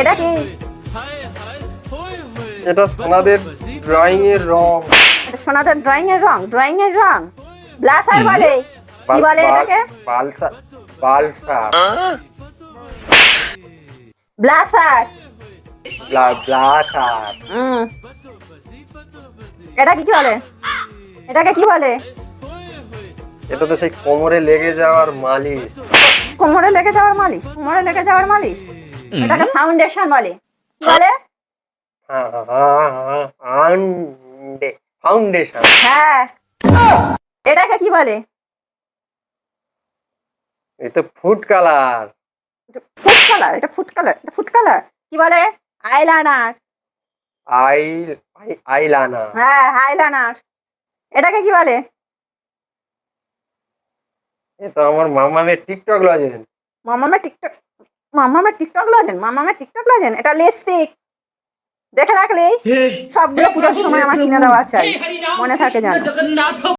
এটা কি? এটা সোনাদের ড্রয়িং এর রং। এটা সোনাদের ড্রয়িং এর রং? ড্রয়িং এর রং ব্লাসার বলে। কি বলে এটাকে? বালসার। বালসার। ব্লাসার। ব্লাসার। এটা কি বলে? এটাকে কি বলে? এটা তো সেই কোমরে লেগে যাওয়ার মালিশ। কোমরে লেগে যাওয়ার মালিশ? কোমরে লেগে যাওয়ার মালিশ? এটাকে ফাউন্ডেশন বলে। কি বলে? ফাউন্ডেশন। হ্যাঁ। এটাকে কি বলে? এটা ফুড কালার। Food colour? এটা ফুড কালার? এটা ফুড কালার? কি বলে? আইলাইনার। আইলাইনার। হ্যাঁ, আইলাইনার। এটাকে কি বলে? এ তো আমার মামামের টিকটক লজেন। মামামের টিকটক? মামামের টিকটক লজেন? মামামের টিকটক লজেন? এটা লিপস্টিক। দেখে রাখলেই সবগুলো পুজোর সময় আমার কিনে দেওয়া চাই, মনে থাকে জানো।